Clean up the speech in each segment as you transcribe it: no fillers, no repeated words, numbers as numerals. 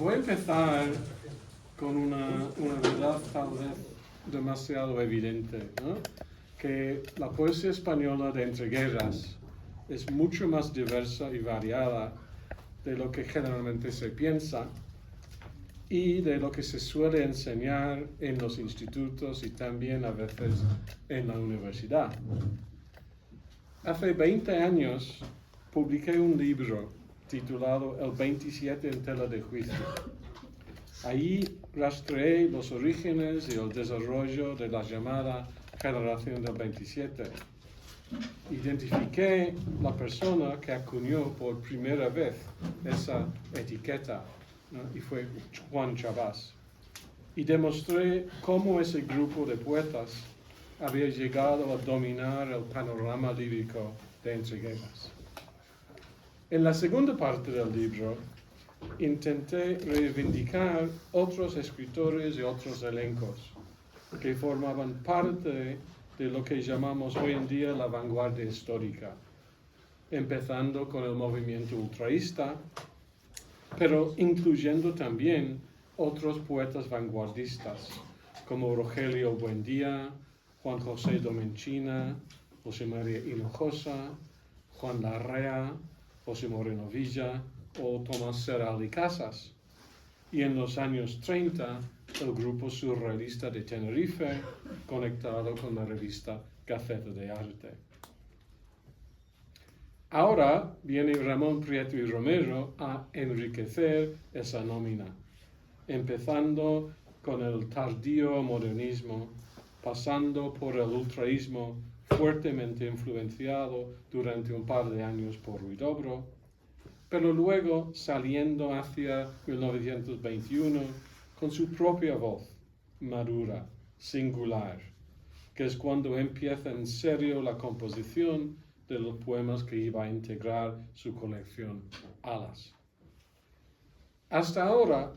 Voy a empezar con una verdad tal vez demasiado evidente, ¿no? Que la poesía española de entreguerras es mucho más diversa y variada de lo que generalmente se piensa y de lo que se suele enseñar en los institutos y también a veces en la universidad. Hace 20 años publiqué un libro titulado El 27 en tela de juicio. Ahí rastreé los orígenes y el desarrollo de la llamada generación del 27. Identifiqué la persona que acuñó por primera vez esa etiqueta, ¿no? Y fue Juan Chabás. Y demostré cómo ese grupo de poetas había llegado a dominar el panorama lírico de entreguerras. En la segunda parte del libro, intenté reivindicar otros escritores y otros elencos que formaban parte de lo que llamamos hoy en día la vanguardia histórica, empezando con el movimiento ultraísta, pero incluyendo también otros poetas vanguardistas, como Rogelio Buendía, Juan José Domenchina, José María Hinojosa, Juan Larrea, José Moreno Villa o Tomás Serral y Casas. Y en los años 30, el grupo surrealista de Tenerife, conectado con la revista Gaceta de Arte. Ahora viene Ramón Prieto y Romero a enriquecer esa nómina, empezando con el tardío modernismo, pasando por el ultraísmo fuertemente influenciado durante un par de años por Huidobro, pero luego saliendo hacia 1921 con su propia voz, madura, singular, que es cuando empieza en serio la composición de los poemas que iba a integrar su colección Alas. Hasta ahora,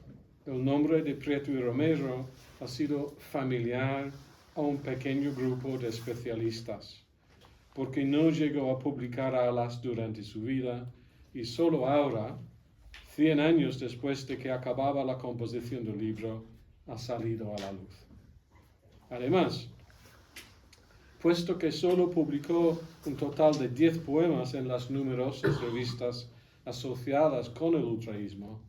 el nombre de Prieto y Romero ha sido familiar a un pequeño grupo de especialistas, porque no llegó a publicar Alas durante su vida y solo ahora, 100 años después de que acababa la composición del libro, ha salido a la luz. Además, puesto que solo publicó un total de 10 poemas en las numerosas revistas asociadas con el ultraísmo,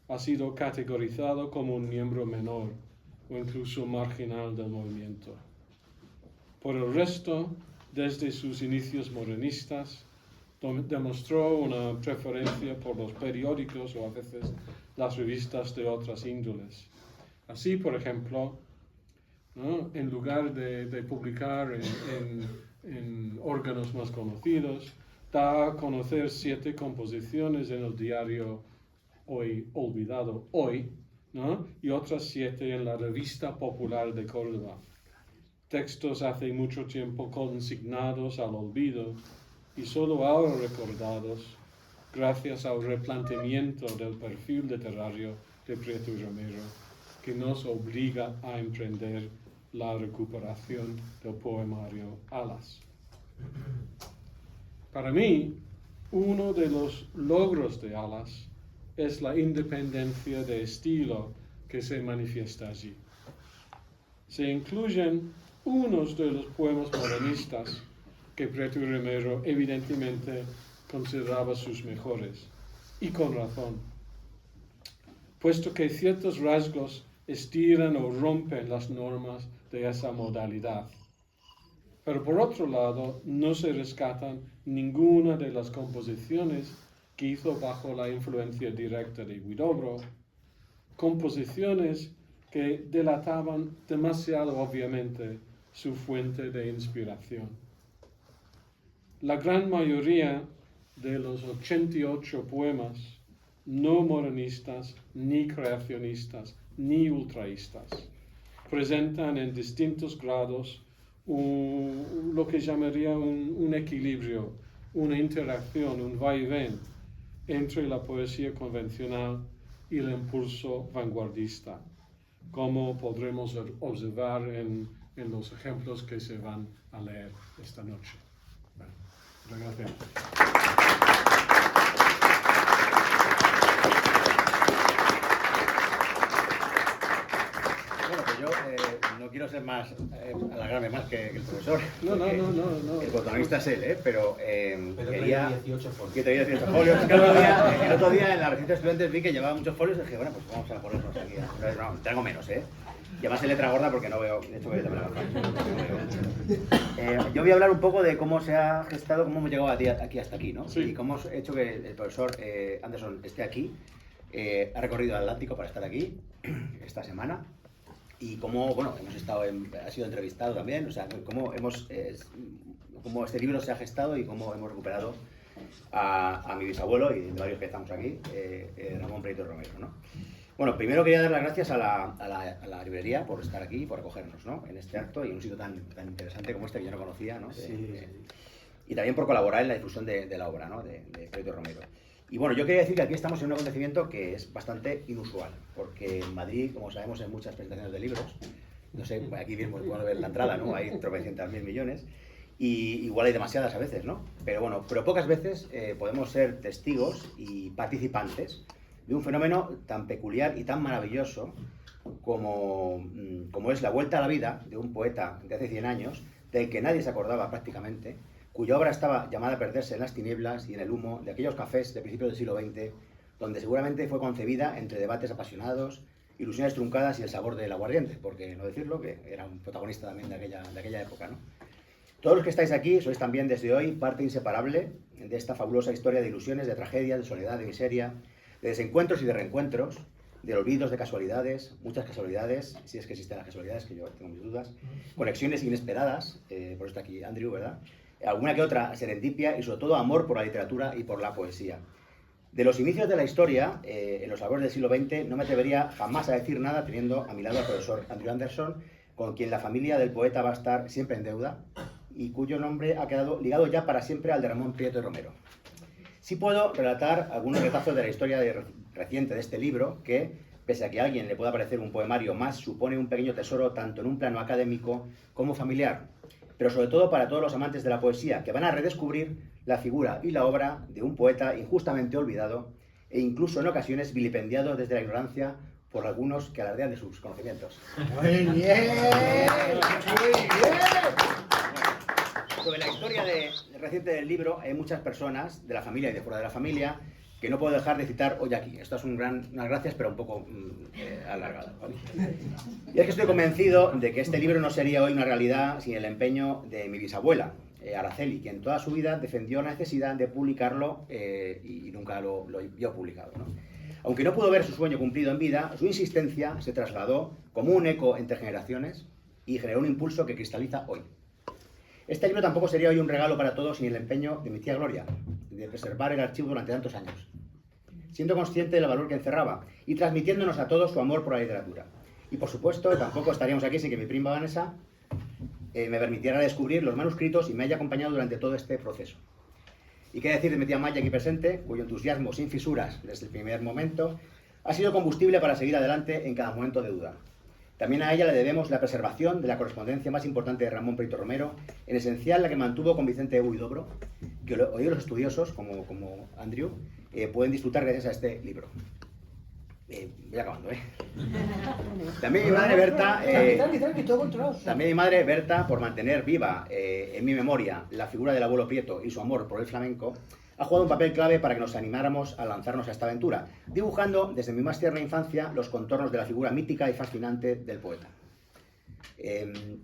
ha sido categorizado como un miembro menor o incluso marginal del movimiento. Por el resto, desde sus inicios modernistas, demostró una preferencia por los periódicos o a veces las revistas de otras índoles. Así, por ejemplo, ¿no? En lugar de publicar en órganos más conocidos, da a conocer 7 composiciones en el diario Hoy olvidado Hoy, ¿no? Y otras 7 en la Revista Popular de Córdoba. Textos hace mucho tiempo consignados al olvido y solo ahora recordados gracias al replanteamiento del perfil literario de Prieto y Romero, que nos obliga a emprender la recuperación del poemario Alas. Para mí, uno de los logros de Alas es la independencia de estilo que se manifiesta allí. Se incluyen unos de los poemas modernistas que Prieto y Romero evidentemente consideraba sus mejores, y con razón, puesto que ciertos rasgos estiran o rompen las normas de esa modalidad. Pero por otro lado, no se rescatan ninguna de las composiciones que hizo bajo la influencia directa de Huidobro, composiciones que delataban demasiado obviamente su fuente de inspiración. La gran mayoría de los 88 poemas no modernistas, ni creacionistas, ni ultraístas, presentan en distintos grados lo que llamaría un equilibrio, una interacción, un vaivén entre la poesía convencional y el impulso vanguardista, como podremos observar en los ejemplos que se van a leer esta noche. Bueno, muchas gracias. ser más, alargarme más que el profesor. No. El protagonista es él, pero quería 18 folios. Que traía 18 folios. Es que el otro día en la residencia de estudiantes vi que llevaba muchos folios y dije, bueno, pues vamos a ponernos aquí. No, traigo menos, Y además en letra gorda porque no veo, de hecho voy a también la yo voy a hablar un poco de cómo se ha gestado, cómo hemos llegado aquí hasta aquí, ¿no? Sí. Y cómo ha hecho que el profesor Anderson esté aquí. Ha recorrido el Atlántico para estar aquí esta semana. Y cómo, bueno, ha sido entrevistado también, o sea, cómo este libro se ha gestado y cómo hemos recuperado a mi bisabuelo y de varios que estamos aquí, Ramón Prieto Romero, ¿no? Bueno, primero quería dar las gracias a la librería por estar aquí y por acogernos, ¿no? En este acto y en un sitio tan interesante como este que yo no conocía, ¿no? Sí. Y también por colaborar en la difusión de la obra, ¿no? de Prieto Romero. Y bueno, yo quería decir que aquí estamos en un acontecimiento que es bastante inusual, porque en Madrid, como sabemos, en muchas presentaciones de libros, no sé, aquí mismo podemos ver la entrada, ¿no? Hay 300.000 millones, y igual hay demasiadas a veces, ¿no? Pero bueno, pocas veces podemos ser testigos y participantes de un fenómeno tan peculiar y tan maravilloso como es la vuelta a la vida de un poeta de hace 100 años, del que nadie se acordaba prácticamente, cuya obra estaba llamada a perderse en las tinieblas y en el humo de aquellos cafés de principios del siglo XX, donde seguramente fue concebida entre debates apasionados, ilusiones truncadas y el sabor del aguardiente, porque no decirlo, que era un protagonista también de aquella época, ¿no? Todos los que estáis aquí sois también desde hoy parte inseparable de esta fabulosa historia de ilusiones, de tragedias, de soledad, de miseria, de desencuentros y de reencuentros, de olvidos, de casualidades, muchas casualidades, si es que existen las casualidades, que yo tengo mis dudas, conexiones inesperadas, por eso está aquí Andrew, ¿verdad? Alguna que otra serendipia y sobre todo amor por la literatura y por la poesía. De los inicios de la historia, en los albores del siglo XX, no me atrevería jamás a decir nada teniendo a mi lado al profesor Andrew Anderson, con quien la familia del poeta va a estar siempre en deuda y cuyo nombre ha quedado ligado ya para siempre al de Ramón Prieto Romero. Sí puedo relatar algunos retazos de la historia reciente de este libro que, pese a que a alguien le pueda parecer un poemario más, supone un pequeño tesoro tanto en un plano académico como familiar, pero sobre todo para todos los amantes de la poesía, que van a redescubrir la figura y la obra de un poeta injustamente olvidado e incluso en ocasiones vilipendiado desde la ignorancia por algunos que alardean de sus conocimientos. ¡Muy bien! ¡Muy bien! Sobre la historia reciente del libro, hay muchas personas de la familia y de fuera de la familia que no puedo dejar de citar hoy aquí. Esto es unas gracias, pero un poco alargado, ¿vale? Y es que estoy convencido de que este libro no sería hoy una realidad sin el empeño de mi bisabuela, Araceli, quien toda su vida defendió la necesidad de publicarlo y nunca lo vio publicado, ¿no? Aunque no pudo ver su sueño cumplido en vida, su insistencia se trasladó como un eco entre generaciones y generó un impulso que cristaliza hoy. Este libro tampoco sería hoy un regalo para todos sin el empeño de mi tía Gloria, de preservar el archivo durante tantos años, siendo consciente del valor que encerraba y transmitiéndonos a todos su amor por la literatura. Y por supuesto, tampoco estaríamos aquí sin que mi prima Vanessa me permitiera descubrir los manuscritos y me haya acompañado durante todo este proceso. Y qué decir de mi tía Maya aquí presente, cuyo entusiasmo sin fisuras desde el primer momento ha sido combustible para seguir adelante en cada momento de duda. También a ella le debemos la preservación de la correspondencia más importante de Ramón Prieto Romero, en esencial la que mantuvo con Vicente Huidobro, que hoy los estudiosos, como Andrew, pueden disfrutar gracias a este libro. Voy acabando, También mi madre Berta, Tranqui, todo controlado. también mi madre Berta, por mantener viva en mi memoria la figura del abuelo Prieto y su amor por el flamenco, ha jugado un papel clave para que nos animáramos a lanzarnos a esta aventura, dibujando desde mi más tierna infancia los contornos de la figura mítica y fascinante del poeta.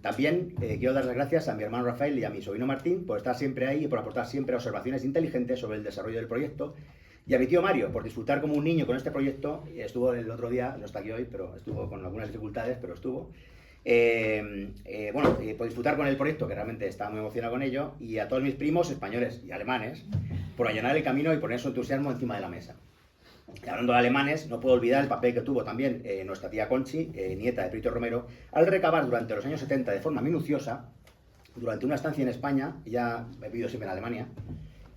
También quiero dar las gracias a mi hermano Rafael y a mi sobrino Martín por estar siempre ahí y por aportar siempre observaciones inteligentes sobre el desarrollo del proyecto, y a mi tío Mario por disfrutar como un niño con este proyecto. Estuvo el otro día, no está aquí hoy, pero estuvo con algunas dificultades, pero estuvo. Por disfrutar con el proyecto, que realmente estaba muy emocionado con ello, y a todos mis primos españoles y alemanes por allanar el camino y poner su entusiasmo encima de la mesa. Y hablando de alemanes, no puedo olvidar el papel que tuvo también nuestra tía Conchi, nieta de Prieto Romero, al recabar durante los años 70 de forma minuciosa, durante una estancia en España, ya he vivido siempre en Alemania,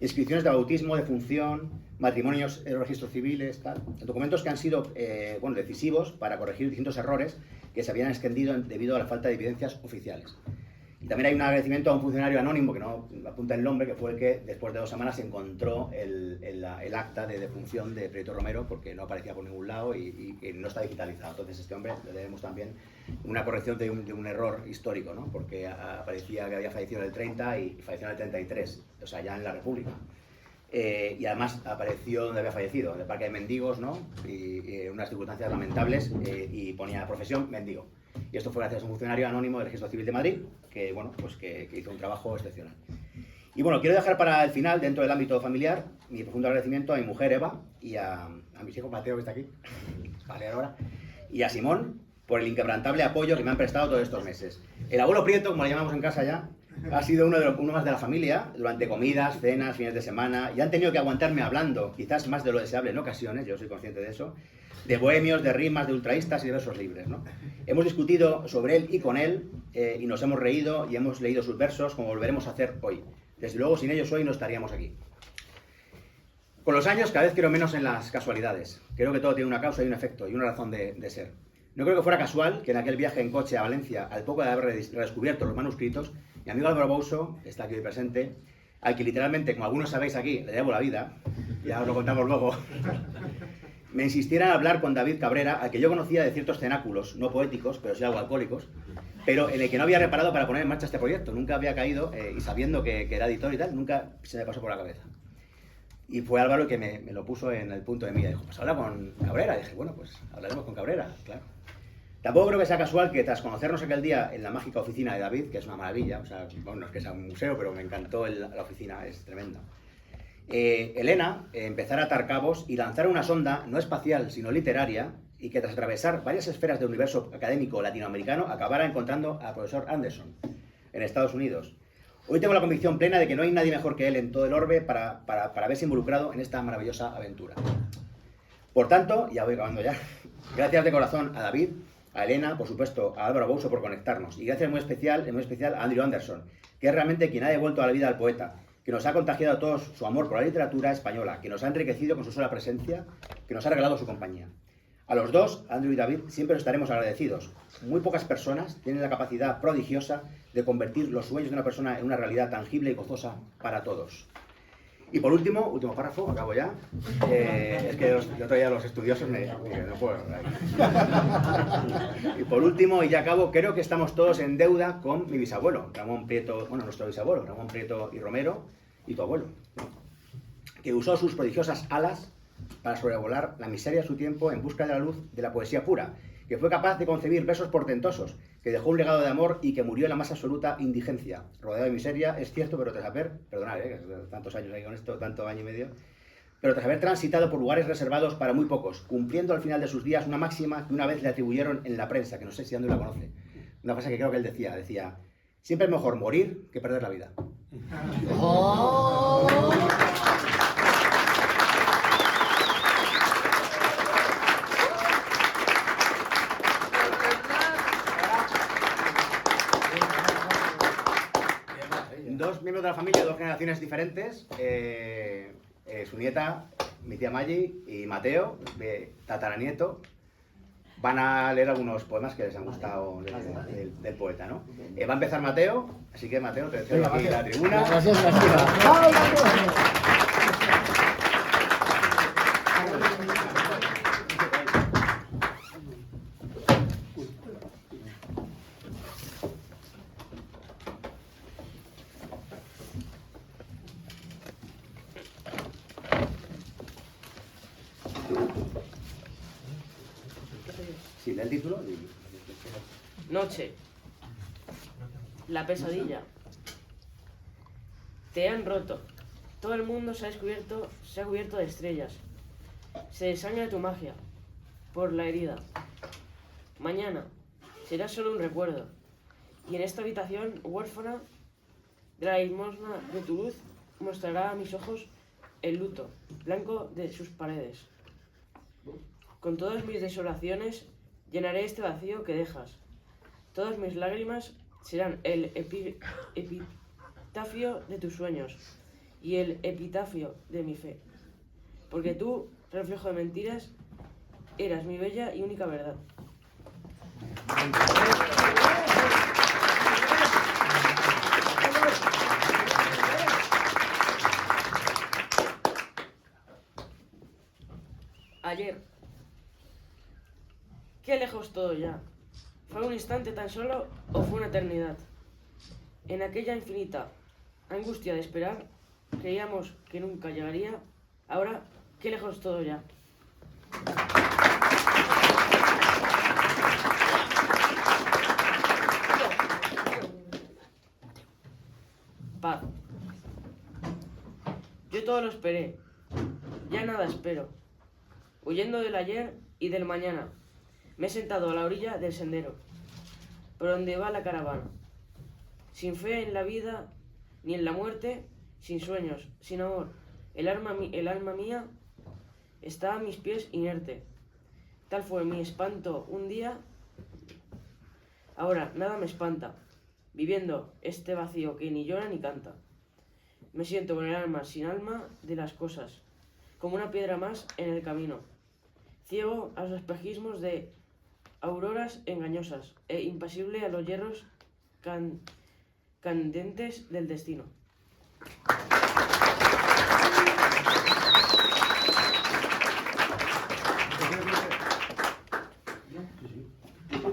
inscripciones de bautismo, de función, matrimonios, registros civiles, tal, documentos que han sido decisivos para corregir distintos errores que se habían extendido debido a la falta de evidencias oficiales. Y también hay un agradecimiento a un funcionario anónimo, que no apunta el nombre, que fue el que después de 2 semanas encontró el acta de defunción de Prieto Romero, porque no aparecía por ningún lado y no está digitalizado. Entonces este hombre le debemos también una corrección de un error histórico, ¿no? Porque aparecía que había fallecido en el 30 y falleció en el 33, o sea, ya en la República. Y además apareció donde había fallecido, en el Parque de Mendigos, ¿no? Y en unas circunstancias lamentables, y ponía profesión mendigo. Y esto fue gracias a un funcionario anónimo del Registro Civil de Madrid, que, bueno, pues que hizo un trabajo excepcional. Y bueno, quiero dejar para el final, dentro del ámbito familiar, mi profundo agradecimiento a mi mujer Eva y a mis hijos Mateo, que está aquí, vale, ahora, y a Simón, por el inquebrantable apoyo que me han prestado todos estos meses. El abuelo Prieto, como le llamamos en casa ya, ha sido uno más de la familia durante comidas, cenas, fines de semana, y han tenido que aguantarme hablando, quizás más de lo deseable en ocasiones, yo soy consciente de eso, de bohemios, de rimas, de ultraístas y de versos libres, ¿no? Hemos discutido sobre él y con él, y nos hemos reído y hemos leído sus versos, como volveremos a hacer hoy. Desde luego, sin ellos hoy no estaríamos aquí. Con los años, cada vez quiero menos en las casualidades. Creo que todo tiene una causa y un efecto, y una razón de ser. No creo que fuera casual que en aquel viaje en coche a Valencia, al poco de haber redescubierto los manuscritos, mi amigo Álvaro Bouso, que está aquí hoy presente, al que literalmente, como algunos sabéis aquí, le debo la vida, ya os lo contamos luego, me insistiera en hablar con David Cabrera, al que yo conocía de ciertos cenáculos, no poéticos, pero sí algo alcohólicos, pero en el que no había reparado para poner en marcha este proyecto. Nunca había caído, y sabiendo que era editor y tal, nunca se me pasó por la cabeza. Y fue Álvaro el que me lo puso en el punto de mira. Dijo, pues habla con Cabrera. Y dije, bueno, pues hablaremos con Cabrera, claro. Tampoco creo que sea casual que tras conocernos aquel día en la mágica oficina de David, que es una maravilla, o sea, bueno, no es que sea un museo, pero me encantó la oficina, es tremenda. Elena empezara a atar cabos y lanzar una sonda no espacial, sino literaria, y que tras atravesar varias esferas del universo académico latinoamericano acabara encontrando al profesor Anderson en Estados Unidos. Hoy tengo la convicción plena de que no hay nadie mejor que él en todo el orbe para haberse involucrado en esta maravillosa aventura. Por tanto, ya voy acabando ya, gracias de corazón a David, a Elena, por supuesto, a Álvaro Bouso por conectarnos, y gracias muy especial a Andrew Anderson, que es realmente quien ha devuelto a la vida al poeta, que nos ha contagiado a todos su amor por la literatura española, que nos ha enriquecido con su sola presencia, que nos ha regalado su compañía. A los dos, Andrew y David, siempre os estaremos agradecidos. Muy pocas personas tienen la capacidad prodigiosa de convertir los sueños de una persona en una realidad tangible y gozosa para todos. Y por último párrafo, acabo ya. Es que el otro día los estudiosos me no puedo. Y por último, y ya acabo, creo que estamos todos en deuda con mi bisabuelo, Ramón Prieto, bueno, nuestro bisabuelo, Ramón Prieto y Romero, y tu abuelo, que usó sus prodigiosas alas para sobrevolar la miseria de su tiempo en busca de la luz de la poesía pura, que fue capaz de concebir versos portentosos, que dejó un legado de amor y que murió en la más absoluta indigencia, rodeado de miseria, es cierto, pero tras haber, perdonad, tantos años ahí con esto, tanto año y medio, pero tras haber transitado por lugares reservados para muy pocos, cumpliendo al final de sus días una máxima que una vez le atribuyeron en la prensa, que no sé si Andrew la conoce, una frase que creo que él decía, siempre es mejor morir que perder la vida. ¡Oh! Dos miembros de la familia, dos generaciones diferentes, su nieta, mi tía Maggi y Mateo, tataranieto, van a leer algunos poemas que les han gustado del poeta, ¿no? Va a empezar Mateo, así que Mateo, te cedo aquí la tribuna. Gracias. Sí, lee el título. Noche. La pesadilla. Te han roto. Todo el mundo se ha cubierto de estrellas. Se desangra tu magia por la herida. Mañana será solo un recuerdo. Y en esta habitación huérfana de la limosna de tu luz mostrará a mis ojos el luto blanco de sus paredes. Con todas mis desolaciones llenaré este vacío que dejas. Todas mis lágrimas serán el epitafio de tus sueños y el epitafio de mi fe. Porque tú, reflejo de mentiras, eras mi bella y única verdad. Ayer. Qué lejos todo ya. ¿Fue un instante tan solo o fue una eternidad? En aquella infinita angustia de esperar, creíamos que nunca llegaría. Ahora, qué lejos todo ya. Paz. Yo todo lo esperé. Ya nada espero. Huyendo del ayer y del mañana, me he sentado a la orilla del sendero, por donde va la caravana. Sin fe en la vida ni en la muerte, sin sueños, sin amor. El alma mía está a mis pies inerte. Tal fue mi espanto un día. Ahora nada me espanta, viviendo este vacío que ni llora ni canta. Me siento con el alma sin alma de las cosas, como una piedra más en el camino, ciego a los espejismos de auroras engañosas e impasible a los hierros candentes del destino.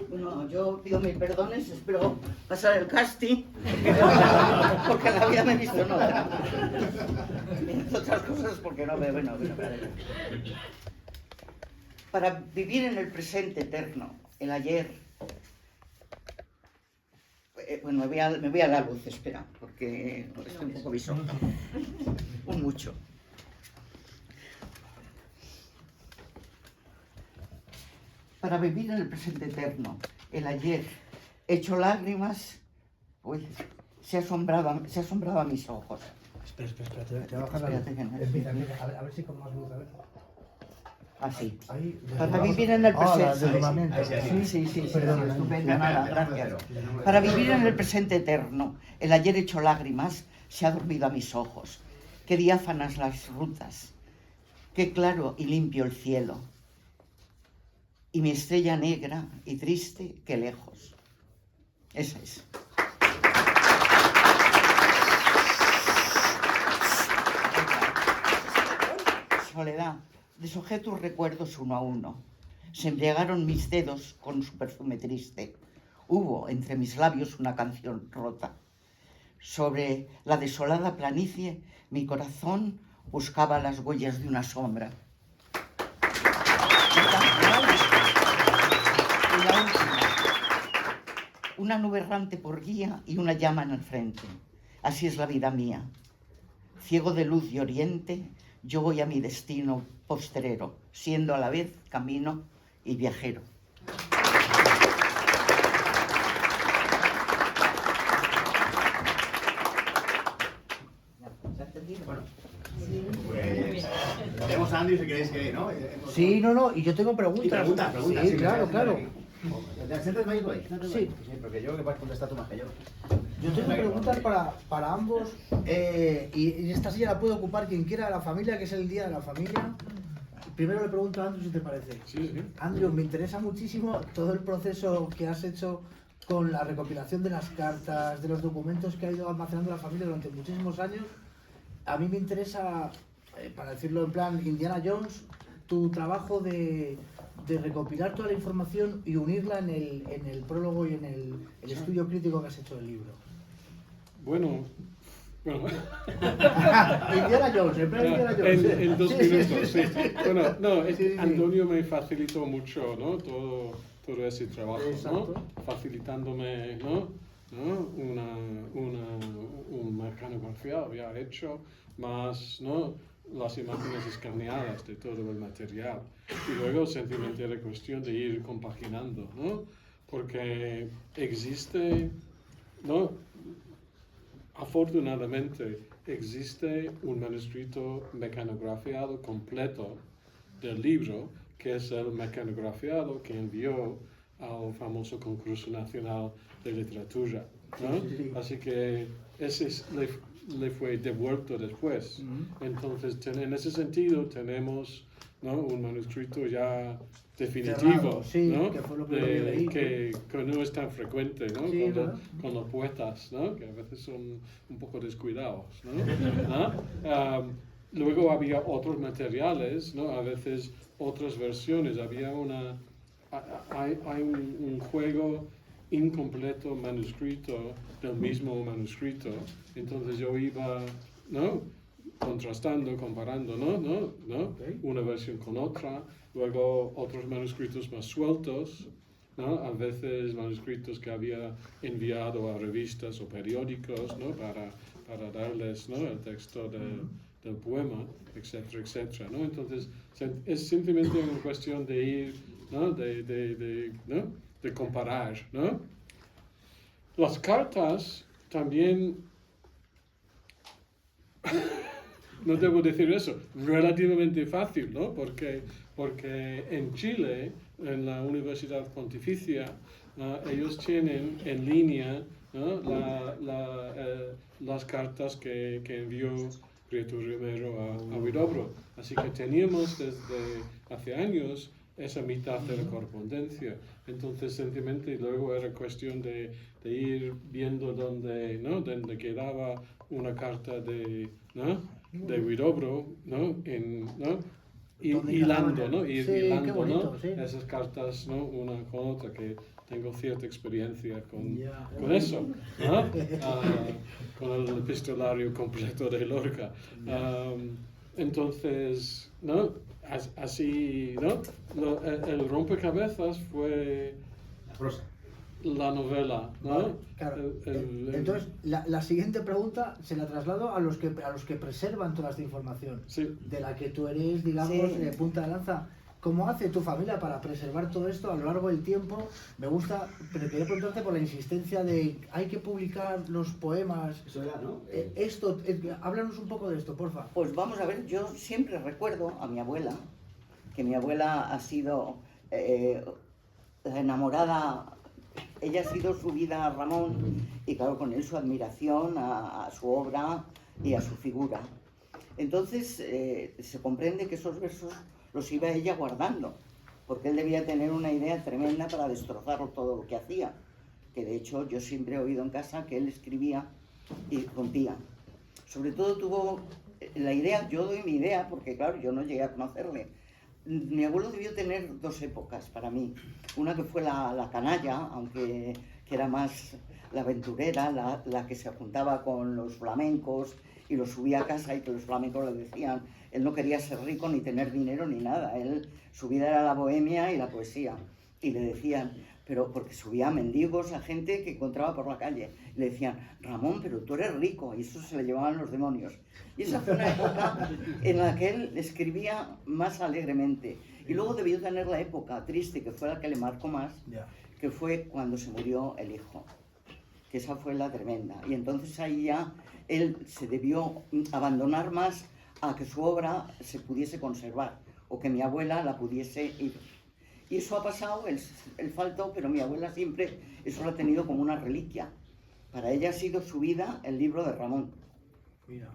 Bueno, yo pido mil perdones, espero pasar el casting, porque en la vida me he visto en otra. Entre otras cosas porque no me... Bueno, para vivir en el presente eterno, el ayer... Bueno, me voy a la luz, espera, porque estoy un poco viso. Un mucho. Para vivir en el presente eterno, el ayer, hecho lágrimas, uy, se asombraba a mis ojos. Espera, te voy a bajar la luz. Espérate que no. Empieza, a ver si con más luz, a ver. Así. Ahí, Para vivir en el presente. Sí, Perdón, estupendo, nada, gracias. Para vivir en el presente eterno, el ayer hecho lágrimas se ha dormido a mis ojos. Qué diáfanas las rutas, qué claro y limpio el cielo. Y mi estrella negra y triste, qué lejos. Esa es. Soledad, deshojé tus recuerdos uno a uno. Se embriagaron mis dedos con su perfume triste. Hubo entre mis labios una canción rota. Sobre la desolada planicie, mi corazón buscaba las huellas de una sombra. Y la última, una nube errante por guía y una llama en el frente. Así es la vida mía. Ciego de luz y oriente, yo voy a mi destino postrero, siendo a la vez camino y viajero. Bueno, pues tenemos a Andrew si queréis que, ¿no? Sí, no, y yo tengo preguntas. Y preguntas, Sí, sí, claro. ¿Te sientes más ahí? Sí. Porque yo creo que vas a contestar tú más que yo. Yo tengo preguntas para ambos y esta silla la puede ocupar quien quiera de la familia, que es el día de la familia. Primero le pregunto a Andrew si te parece. Sí. Andrew, me interesa muchísimo todo el proceso que has hecho con la recopilación de las cartas, de los documentos que ha ido almacenando la familia durante muchísimos años. A mí me interesa, para decirlo en plan Indiana Jones, tu trabajo de recopilar toda la información y unirla en el prólogo y en el estudio crítico que has hecho del libro. Bueno. Indiana Jones, en plan Indiana Jones. En 2 minutos, sí. Bueno, no, Sí. Antonio me facilitó mucho, ¿no? Todo ese trabajo, Exacto. ¿no? Facilitándome, ¿no? Un mecanografía ya hecho, más, ¿no? Las imágenes escaneadas de todo el material. Y luego sencillamente era cuestión de ir compaginando, ¿no? Porque existe, ¿no? Afortunadamente existe un manuscrito mecanografiado completo del libro, que es el mecanografiado que envió al famoso concurso nacional de literatura, ¿no? Sí. Así que ese le fue devuelto después. Entonces, en ese sentido tenemos, ¿no? Un manuscrito ya definitivo, Cerrado, sí, ¿no? que fue lo que yo leí. Que no es tan frecuente, ¿no? Sí, ¿verdad? Con los poetas, ¿no? Que a veces son un poco descuidados, ¿no? ¿No? luego había otros materiales, ¿no? A veces otras versiones. Había hay un juego incompleto manuscrito del mismo manuscrito. Entonces yo iba, ¿no? Contrastando, comparando, ¿no? Ok. Una versión con otra. Luego otros manuscritos más sueltos, ¿no? A veces manuscritos que había enviado a revistas o periódicos, ¿no? Para darles, ¿no? El texto del poema, etcétera, etcétera, ¿no? Entonces es simplemente una cuestión de ir, ¿no? ¿no? De comparar, ¿no? Las cartas también, no debo decir eso, relativamente fácil, ¿no? Porque en Chile, en la Universidad Pontificia, ellos tienen en línea, ¿no? Las cartas que envió Prieto Romero a Huidobro. Así que teníamos desde hace años esa mitad de la correspondencia. Entonces, sencillamente, luego era cuestión de ir viendo dónde quedaba una carta de Huidobro, ¿no? Donde Hilando, encajaban. ¿no? Ir Sí, qué hilando, bonito, ¿no? sí. Esas cartas, ¿no? Una con otra, que tengo cierta experiencia con Ya. eso, ¿no? Con el epistolario completo de Lorca. Entonces, ¿no? Así, ¿no? El rompecabezas fue Prosa. la novela, ¿no? Vale, claro. Entonces, la siguiente pregunta se la traslado a los que preservan toda esta información, Sí. de la que tú eres, digamos, Sí. punta de lanza. ¿Cómo hace tu familia para preservar todo esto a lo largo del tiempo? Me gusta, pero quería preguntarte por la insistencia de hay que publicar los poemas. Eso era, ¿no? Háblanos un poco de esto, porfa. Pues vamos a ver, yo siempre recuerdo a mi abuela, que mi abuela ha sido la enamorada, ella ha sido su vida a Ramón y claro, con él su admiración a su obra y a su figura. Entonces se comprende que esos versos los iba ella guardando, porque él debía tener una idea tremenda para destrozarlo todo lo que hacía, que de hecho yo siempre he oído en casa que él escribía y rompía. Sobre todo tuvo la idea, yo doy mi idea, porque claro, yo no llegué a conocerle. Mi abuelo debió tener dos épocas para mí. Una que fue la canalla, aunque que era más la aventurera, la que se juntaba con los flamencos y los subía a casa y que los flamencos le decían, él no quería ser rico ni tener dinero ni nada, su vida era la bohemia y la poesía. Y le decían, pero porque subía a mendigos, a gente que encontraba por la calle. Y le decían, Ramón, pero tú eres rico. Y eso se le llevaban los demonios. Y esa fue una época en la que él escribía más alegremente. Y luego debió tener la época triste, que fue la que le marcó más, Ya. que fue cuando se murió el hijo. Que esa fue la tremenda. Y entonces ahí ya él se debió abandonar más a que su obra se pudiese conservar, o que mi abuela la pudiese ir. Y eso ha pasado, él faltó, pero mi abuela siempre eso lo ha tenido como una reliquia. Para ella ha sido su vida el libro de Ramón. Mira.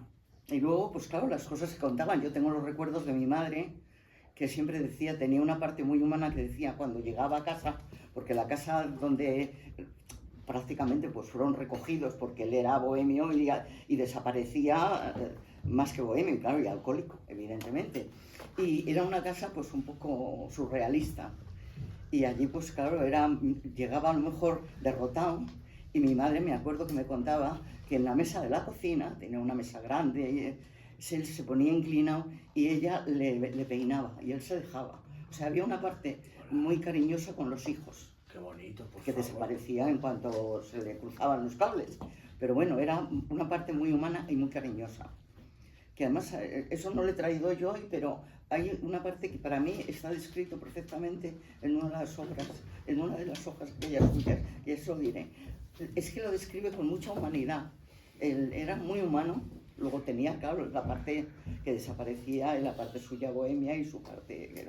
Y luego, pues claro, las cosas se contaban. Yo tengo los recuerdos de mi madre, que siempre decía, tenía una parte muy humana que decía, cuando llegaba a casa, porque la casa donde prácticamente pues fueron recogidos, porque él era bohemio y desaparecía más que bohemio, claro, y alcohólico, evidentemente. Y era una casa pues un poco surrealista. Y allí pues claro, llegaba a lo mejor derrotado y mi madre me acuerdo que me contaba que en la mesa de la cocina, tenía una mesa grande, y él se ponía inclinado y ella le peinaba y él se dejaba. O sea, había una parte muy cariñosa con los hijos. Qué bonito, por Que favor. desaparecía en cuanto se le cruzaban los cables. Pero bueno, era una parte muy humana y muy cariñosa. Que además, eso no lo he traído yo hoy, pero hay una parte que para mí está descrito perfectamente en una de las obras, en una de las hojas aquellas suyas, y eso diré. Es que lo describe con mucha humanidad. Él era muy humano, luego tenía, claro, la parte que desaparecía, en la parte suya bohemia y su parte...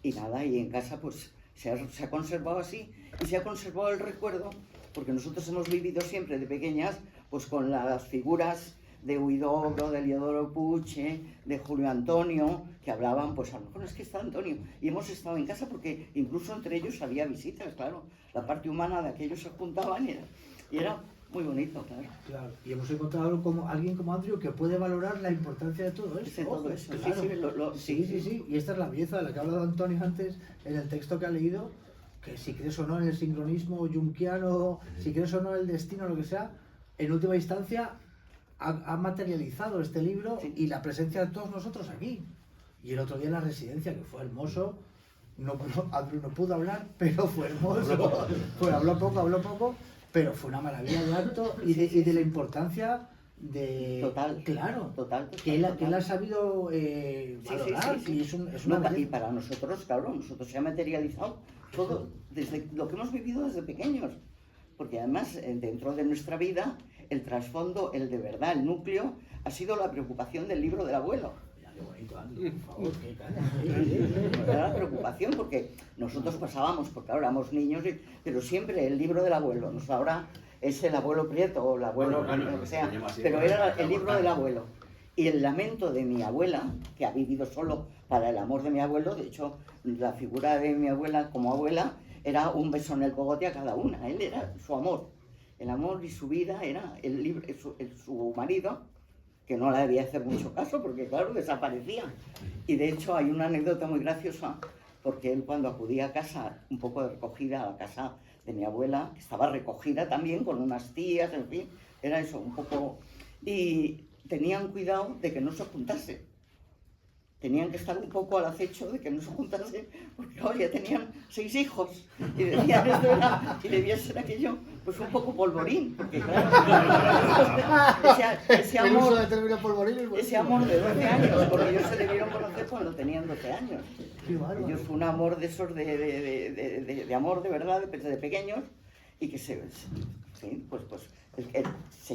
Y nada, y en casa pues se ha conservado así, y se ha conservado el recuerdo, porque nosotros hemos vivido siempre de pequeñas pues con las figuras de Huidobro, de Eliodoro Puche, de Julio Antonio, que hablaban, pues a lo mejor es que está Antonio, y hemos estado en casa porque incluso entre ellos había visitas, claro, la parte humana de aquellos se juntaban y era muy bonito, claro. Claro, y hemos encontrado como alguien como Andrew que puede valorar la importancia de todo esto. De todo eso, Claro. Sí. Y esta es la belleza de la que ha hablado Antonio antes en el texto que ha leído, que si crees o no en el sincronismo junguiano, si crees o no en el destino, lo que sea, en última instancia ha materializado este libro y la presencia de todos nosotros aquí. Y el otro día en la residencia, que fue hermoso, Andrew no pudo hablar, pero fue hermoso. Habló poco, pero fue una maravilla de acto y de la importancia de... Total. Claro. Total. Que él ha sabido valorar. Sí. Y es una No, y belleza. para nosotros, claro, nosotros se ha materializado todo desde lo que hemos vivido desde pequeños. Porque además, dentro de nuestra vida, el trasfondo, el de verdad, el núcleo, ha sido la preocupación del libro del abuelo. Mira qué bonito, Andrew, por favor, qué caña. Era la preocupación porque nosotros pasábamos, porque ahora éramos niños, pero siempre el libro del abuelo. Ahora es el abuelo Prieto o el abuelo, lo que sea, pero era el libro del abuelo. Y el lamento de mi abuela, que ha vivido solo para el amor de mi abuelo, de hecho, la figura de mi abuela como abuela era un beso en el cogote a cada una. Él era su amor. El amor y su vida era su marido, que no le debía hacer mucho caso porque, claro, desaparecía. Y de hecho hay una anécdota muy graciosa, porque él cuando acudía a casa, un poco recogida, a la casa de mi abuela, que estaba recogida también con unas tías, en fin, era eso, un poco... Y tenían cuidado de que no se juntase. Tenían que estar un poco al acecho de que no se juntase, porque claro, ya tenían 6 hijos, y decían esto era, y debía ser aquello, pues un poco polvorín, porque claro, ese El uso amor, del término polvorín es ese buenísimo. amor de 12 años, porque ellos se debieron conocer cuando tenían 12 años. Qué bárbaro. Ellos fue un amor de esos de amor de verdad, de pequeños, y que se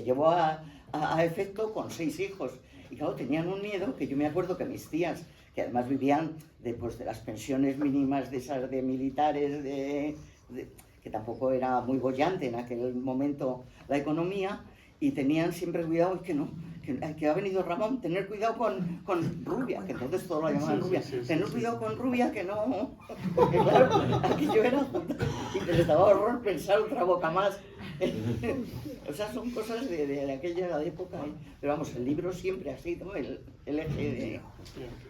llevó a efecto con 6 hijos. Y claro, tenían un miedo que yo me acuerdo que mis tías, que además vivían de las pensiones mínimas de esas de militares, que tampoco era muy boyante en aquel momento la economía, y tenían siempre cuidado, que ha venido Ramón, tener cuidado con Rubia, que entonces todo lo llamaban Rubia, tener cuidado con Rubia, que no, porque claro, aquello era, y les daba horror pensar otra boca más. O sea, son cosas de aquella época, ¿eh? Pero vamos, el libro siempre ha sido el eje de...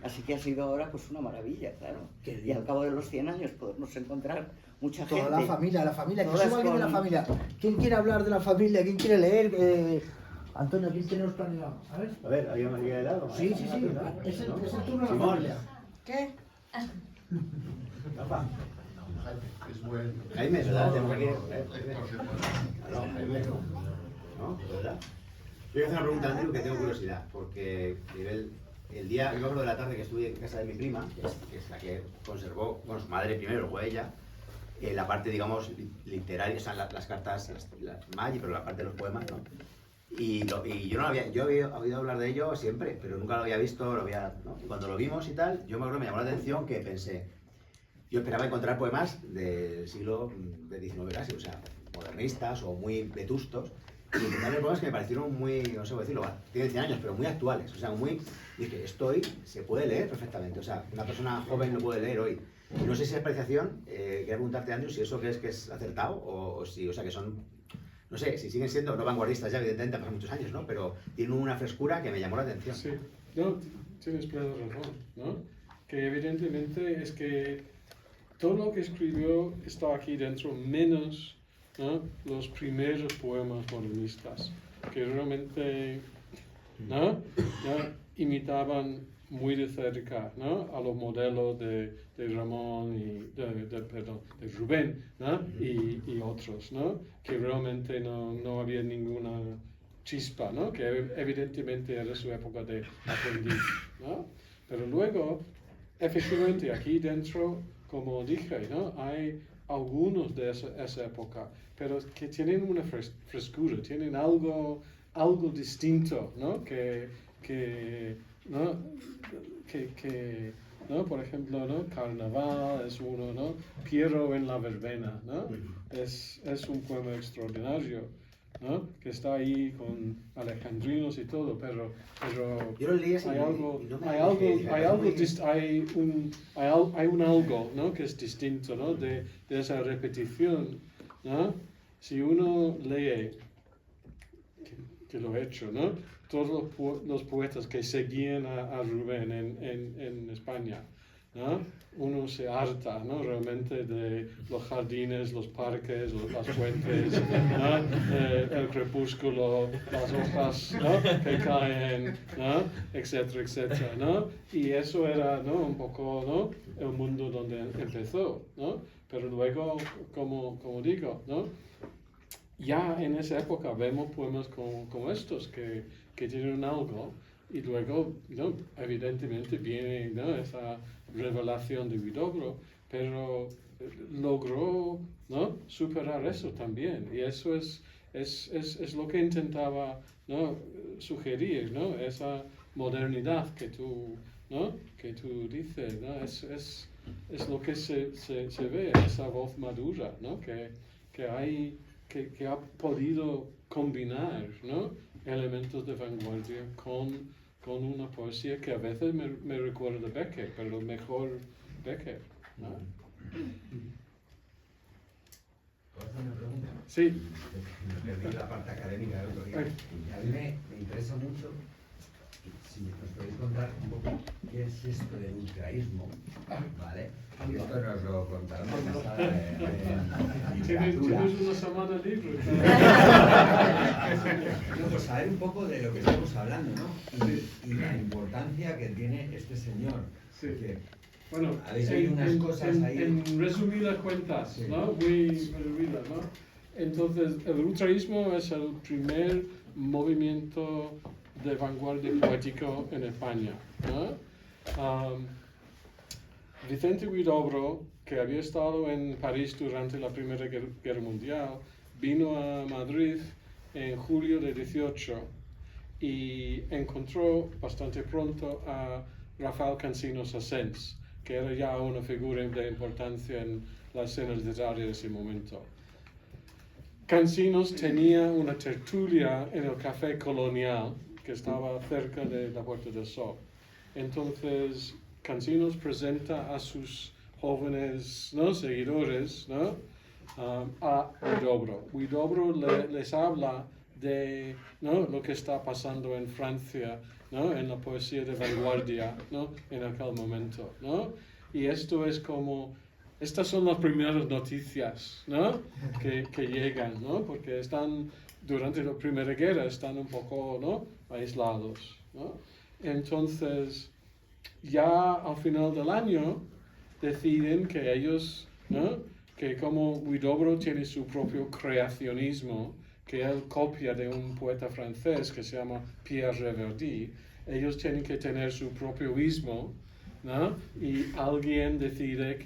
Así que ha sido ahora pues una maravilla, claro. Y al cabo de los 100 años podernos encontrar mucha gente. Toda la familia, que Todas suba alguien de la con- familia. ¿Quién quiere hablar de la familia? ¿Quién quiere leer? Antonio, ¿quién tenemos planeado? A ver. A ver, ¿alguien más quiere de lado? Sí. Es el turno de la Simón. familia. ¿Qué? Rafa. Es bueno. Jaime, ¿verdad? Tenemos aquí... No, Jaime no. ¿No? ¿Verdad? Yo voy a hacer una pregunta a Andrew que tengo curiosidad, porque el día, yo me acuerdo de la tarde que estuve en casa de mi prima, que es la que conservó, bueno, su madre primero, luego ella, la parte, digamos, literaria, o sea, las cartas, las Maggi, pero la parte de los poemas, ¿no? Y yo no había, yo había oído hablar de ello siempre, pero nunca lo había visto, ¿no? Y cuando lo vimos y tal, yo me acuerdo, me llamó la atención que pensé, yo esperaba encontrar poemas del siglo XIX casi, o sea, modernistas o muy vetustos, y encontré poemas que me parecieron muy, no sé cómo decirlo, tienen 100 años, pero muy actuales, o sea, muy... Dije, esto hoy se puede leer perfectamente, o sea, una persona joven lo puede leer hoy. Y no sé si es apreciación, quería preguntarte, Andrew, si eso crees que es acertado, o si, o sea, que son... No sé, si siguen siendo, no vanguardistas ya, evidentemente, pasan muchos años, ¿no? Pero tienen una frescura que me llamó la atención. Sí, no, tienes plena razón, ¿no? Que evidentemente es que todo lo que escribió está aquí dentro, menos, ¿no?, los primeros poemas modernistas, que realmente, ¿no?, ya imitaban muy de cerca, ¿no?, a los modelos de Ramón y perdón, de Rubén, ¿no?, y otros, ¿no?, que realmente no había ninguna chispa, ¿no?, que evidentemente era su época de aprendiz, ¿no? Pero luego, efectivamente, aquí dentro, como dije, ¿no?, hay algunos de esa época, pero que tienen una frescura, tienen algo distinto, ¿no?, ¿no?, ¿no? Por ejemplo, ¿no?, Carnaval es uno, ¿no? Piero en la verbena, ¿no? Es un poema extraordinario, ¿no?, que está ahí con alejandrinos y todo, pero Yo lo leí así hay algo, y no me hay un algo, ¿no?, que es distinto, ¿no?, de esa repetición, ¿no? Si uno lee que lo he hecho, ¿no? Todos los poetas que seguían a Rubén en España, ¿no? Uno se harta, ¿no? Realmente de los jardines, los parques, las fuentes, ¿no? El crepúsculo, las hojas, ¿no? Que caen, ¿no? Etcétera, etcétera, ¿no? Y eso era, ¿no? Un poco, ¿no? El mundo donde empezó, ¿no? Pero luego, como digo, ¿no? Ya en esa época vemos poemas como estos que tienen algo y luego, ¿no? Evidentemente viene, ¿no? Esa revelación de Huidobro, pero logró, ¿no? Superar eso también y eso es lo que intentaba, ¿no? Sugerir, ¿no? Esa modernidad ¿no? Que tú dices, ¿no? Es lo que se ve, esa voz madura, ¿no? Que hay que ha podido combinar, ¿no? Elementos de vanguardia con una poesía que a veces me recuerda a Becker, pero mejor Becker, ¿no? ¿Puedo hacer una pregunta? Sí. Me perdí la parte académica del otro día. A mí me interesa mucho, si nos podéis contar un poco qué es esto del ultraísmo, ¿vale? Y esto nos lo contarán más tarde en literatura. ¿Tienes una semana libre? No, pues saber un poco de lo que estamos hablando, ¿no? Y la importancia que tiene este señor. Sí. Que Bueno, habéis oído unas cosas ahí. en resumidas cuentas, Sí. ¿no? Muy resumidas, ¿no? Entonces, el ultraísmo es el primer movimiento de vanguardia poético en España, ¿no? Vicente Huidobro, que había estado en París durante la Primera Guerra Mundial, vino a Madrid en julio de 18 y encontró bastante pronto a Rafael Cansinos Asens, que era ya una figura de importancia en la escena literaria de ese momento. Cansinos tenía una tertulia en el Café Colonial, que estaba cerca de la Puerta del Sol. Entonces, Cansinos presenta a sus jóvenes, ¿no? Seguidores, ¿no? A Huidobro. Huidobro les habla de, ¿no? Lo que está pasando en Francia, ¿no? En la poesía de vanguardia, ¿no? En aquel momento, ¿no? Y esto es como, estas son las primeras noticias, ¿no? que llegan, ¿no? Porque están, durante la Primera Guerra, están un poco, ¿no? Aislados, ¿no? Entonces, ya al final del año, deciden que ellos, ¿no? Que como Huidobro tiene su propio creacionismo, que él copia de un poeta francés que se llama Pierre Reverdy, ellos tienen que tener su propio ismo, ¿no? Y alguien decide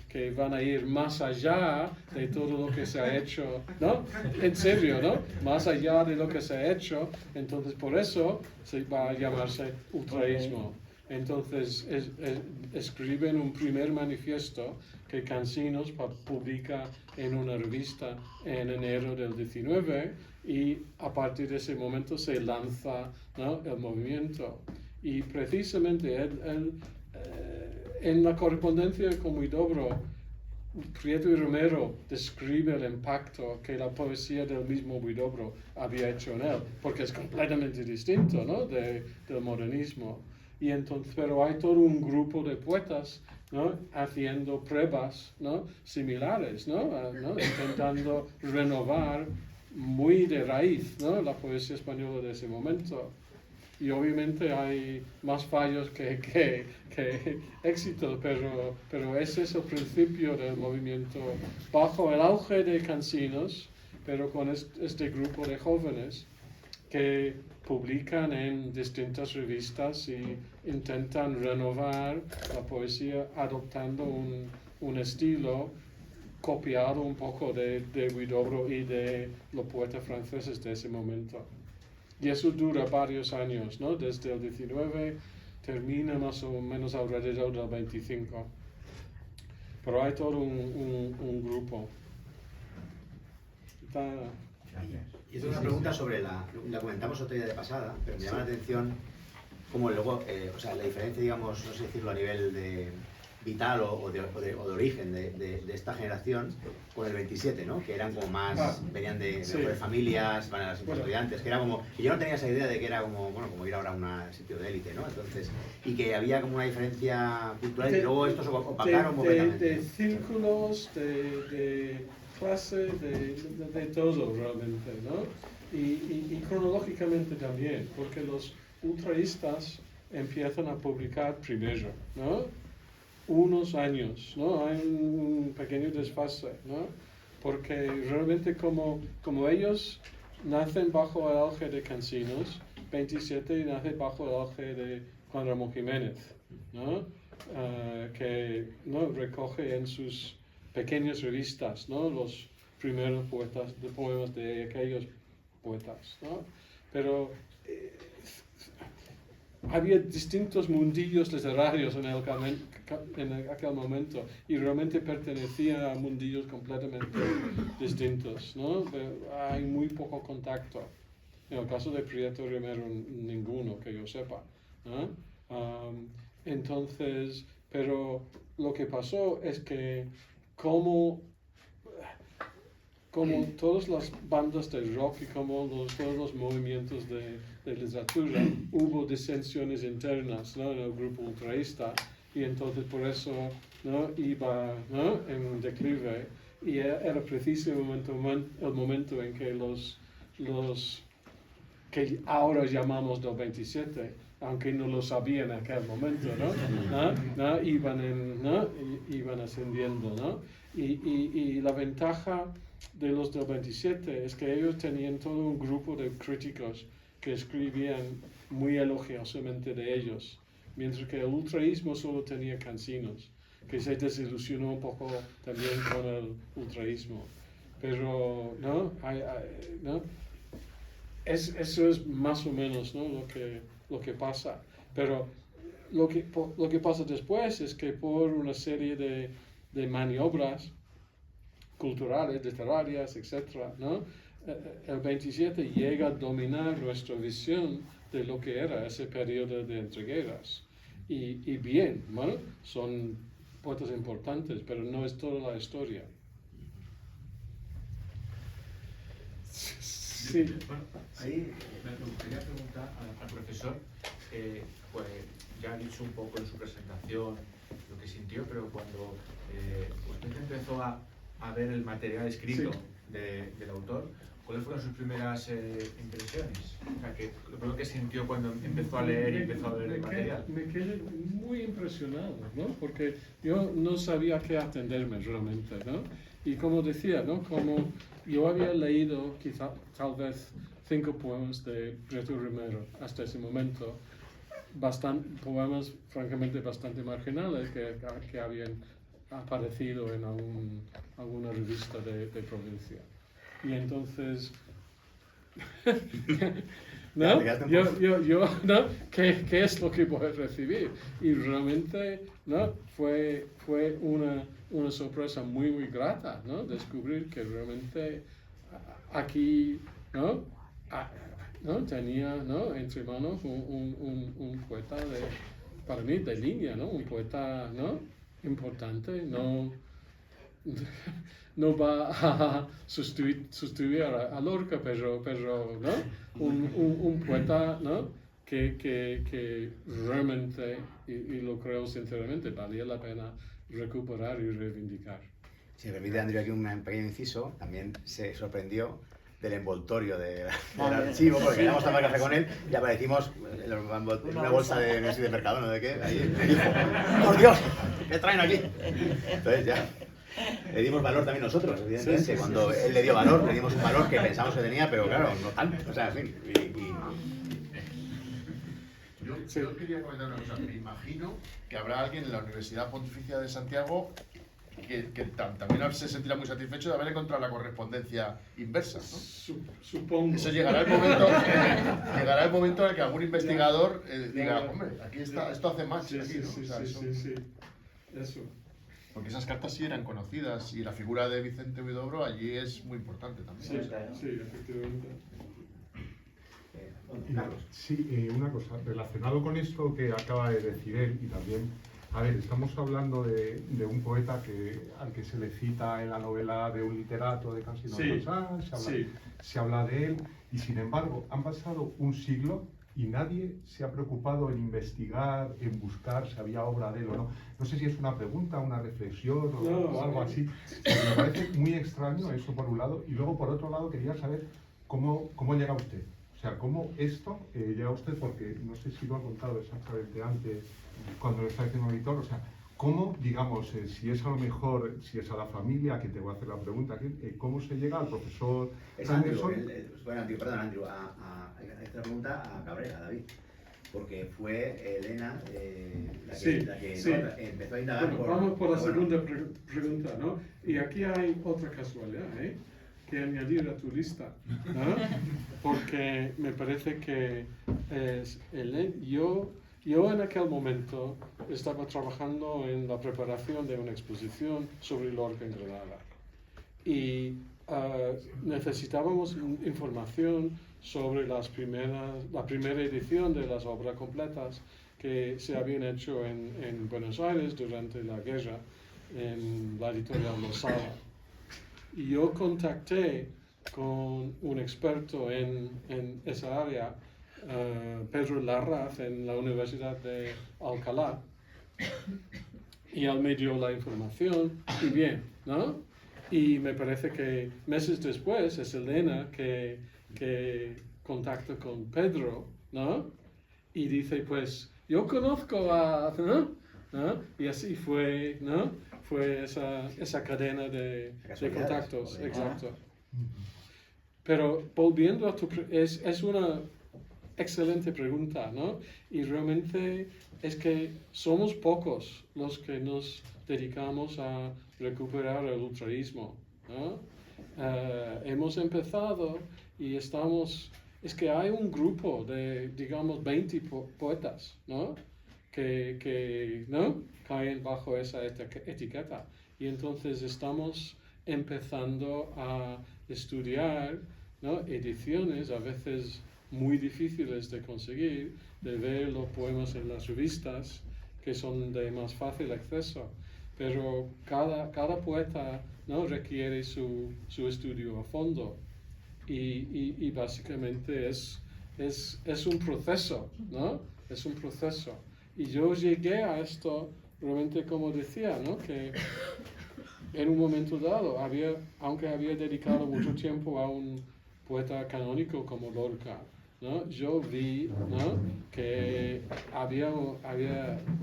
que van a ir más allá de todo lo que se ha hecho, ¿no? En serio, ¿no? Más allá de lo que se ha hecho, entonces por eso se va a llamarse ultraísmo. Entonces escriben un primer manifiesto que Cansinos publica en una revista en enero del 19 y a partir de ese momento se lanza, ¿no? El movimiento. Y precisamente él en la correspondencia con Huidobro, Prieto y Romero describe el impacto que la poesía del mismo Huidobro había hecho en él, porque es completamente distinto, ¿no? Del modernismo. Y entonces, pero hay todo un grupo de poetas, ¿no? Haciendo pruebas, ¿no? Similares, ¿no? Intentando renovar muy de raíz, ¿no? La poesía española de ese momento. Y obviamente hay más fallos que éxitos, pero ese es el principio del movimiento bajo el auge de Cansinos, pero con este grupo de jóvenes que publican en distintas revistas y intentan renovar la poesía adoptando un estilo copiado un poco de Huidobro y de los poetas franceses de ese momento. Y eso dura varios años, ¿no? Desde el 19 termina más o menos alrededor del 25. Pero hay todo un grupo. Y tengo una pregunta sobre la comentamos otro día de pasada, pero me llama la atención como luego, o sea, la diferencia, digamos, no sé decirlo a nivel de vital o de origen de esta generación con el 27, ¿no? Que eran como más, venían de mejores familias, van a las estudiantes, que era como, que yo no tenía esa idea de que era como, bueno, como ir ahora a un sitio de élite, ¿no? Entonces, y que había como una diferencia cultural y luego estos opacaron completamente. De círculos, de clase, de todo realmente, ¿no? Y cronológicamente también, porque los ultraístas empiezan a publicar primero, ¿no? Unos años, ¿no? Hay un pequeño desfase, ¿no? Porque realmente como ellos nacen bajo el auge de Cansinos, 27 nace bajo el auge de Juan Ramón Jiménez, ¿no? Que, ¿no? Recoge en sus pequeñas revistas, ¿no? Los primeros poemas de aquellos poetas, ¿no? Pero había distintos mundillos literarios en aquel momento y realmente pertenecía a mundillos completamente distintos, ¿no? Hay muy poco contacto. En el caso de Prieto Romero, ninguno que yo sepa, ¿no? Entonces, pero lo que pasó es que como todas las bandas de rock y como todos los movimientos de literatura, hubo disensiones internas, ¿no? En el grupo ultraísta, y entonces por eso, ¿no? Iba, ¿no? En declive, y era precisamente el momento en que los que ahora llamamos del 27, aunque no lo sabían en aquel momento, ¿no? Iban ascendiendo, ¿no? Y la ventaja de los del 27 es que ellos tenían todo un grupo de críticos que escribían muy elogiosamente de ellos, mientras que el ultraísmo solo tenía Cansinos, que se desilusionó un poco también con el ultraísmo. Pero, ¿no? ¿No? Eso es más o menos, ¿no? lo que pasa. Pero lo que pasa después es que por una serie de maniobras culturales, literarias, etc., ¿no? El 27 llega a dominar nuestra visión de lo que era ese periodo de entreguerras. Y bien, bueno, son poetas importantes, pero no es toda la historia. Sí. Bueno, ahí me gustaría preguntar al profesor, pues ya ha dicho un poco en su presentación lo que sintió, pero cuando usted empezó a ver el material escrito del autor, ¿cuáles fueron sus primeras impresiones? O sea, lo primero que sintió cuando empezó a leer y empezó a ver el material. Me quedé muy impresionado, ¿no? Porque yo no sabía qué atenderme realmente, ¿no? Y como decía, ¿no? Como yo había leído quizá, tal vez 5 poemas de Prieto Romero hasta ese momento, poemas francamente bastante marginales que habían aparecido en alguna revista de provincia. Y entonces, ¿no? Yo ¿no? ¿Qué es lo que voy a recibir? Y realmente, ¿no? Fue una sorpresa muy, muy grata, ¿no? Descubrir que realmente aquí, ¿no? ¿No? Tenía, ¿no? Entre manos un poeta para mí de línea, ¿no? Un poeta, ¿no? Importante, no va a sustituir a Lorca, pero ¿no? Un poeta, ¿no? que realmente, y lo creo sinceramente, valía la pena recuperar y reivindicar. Si me permite, Andrea, aquí un pequeño inciso, también se sorprendió del envoltorio del archivo, porque queríamos tomar café con él y aparecimos en una bolsa de, no sé, de mercado, ¿no? ¿De qué? Ahí, y dijo, ¡por Dios! ¿Qué traen aquí? Entonces ya le dimos valor también nosotros, evidentemente. Cuando él le dio valor, le dimos un valor que pensamos que tenía, pero claro, no tanto. O sea, en fin. Yo quería comentar una cosa. Me imagino que habrá alguien en la Universidad Pontificia de Santiago que también se sentirá muy satisfecho de haber encontrado la correspondencia inversa, ¿no? Supongo. Eso llegará el momento en el que algún investigador diga, hombre, aquí está, esto hace más. Sí, aquí, ¿no? sí, O sea, sí. Eso. Porque esas cartas sí eran conocidas y la figura de Vicente Huidobro allí es muy importante también. Sí, efectivamente. Carlos. Sí, una cosa, relacionado con esto que acaba de decir él y también A ver, estamos hablando de un poeta al que se le cita en la novela de un literato de Cansino de Saint-Saëns, se habla de él, y sin embargo han pasado un siglo y nadie se ha preocupado en investigar, en buscar si había obra de él o no. No sé si es una pregunta, una reflexión o algo así. Me parece muy extraño eso por un lado, y luego por otro lado quería saber cómo llega usted. O sea, cómo esto llega a usted, porque no sé si lo ha contado exactamente antes, cuando lo está haciendo el editor, o sea, cómo, digamos, si es a lo mejor, si es a la familia, que te voy a hacer la pregunta, ¿cómo se llega al profesor Anderson? Perdón, Andrew, a esta pregunta a Cabrera, a David, porque fue Elena la que ¿no? empezó a indagar. Bueno, vamos por la segunda pregunta, ¿no? Y aquí hay otra casualidad, que añadir a tu lista, ¿no? Porque me parece que yo en aquel momento estaba trabajando en la preparación de una exposición sobre Lorca en Granada y necesitábamos información sobre la primera edición de las obras completas que se habían hecho en Buenos Aires durante la guerra en la editorial Losada. Y yo contacté con un experto en esa área, Pedro Larraz, en la Universidad de Alcalá, y él me dio la información, y bien, ¿no? Y me parece que meses después es Elena que contacta con Pedro, ¿no? Y dice, pues, yo conozco a... ¿no? Y así fue, ¿no? Fue esa cadena de contactos, exacto. Pero volviendo a es una excelente pregunta, ¿no? Y realmente es que somos pocos los que nos dedicamos a recuperar el ultraísmo, ¿no? Hemos empezado y es que hay un grupo de, digamos, 20 poetas, ¿no? Que ¿no? caen bajo esa etiqueta. Y entonces estamos empezando a estudiar, ¿no? ediciones a veces muy difíciles de conseguir, de ver los poemas en las revistas que son de más fácil acceso. Pero cada poeta, ¿no? requiere su estudio a fondo y básicamente es un proceso, ¿no? Es un proceso. Y yo llegué a esto realmente como decía, ¿no? Que en un momento dado, aunque había dedicado mucho tiempo a un poeta canónico como Lorca, ¿no? Yo vi, ¿no? que había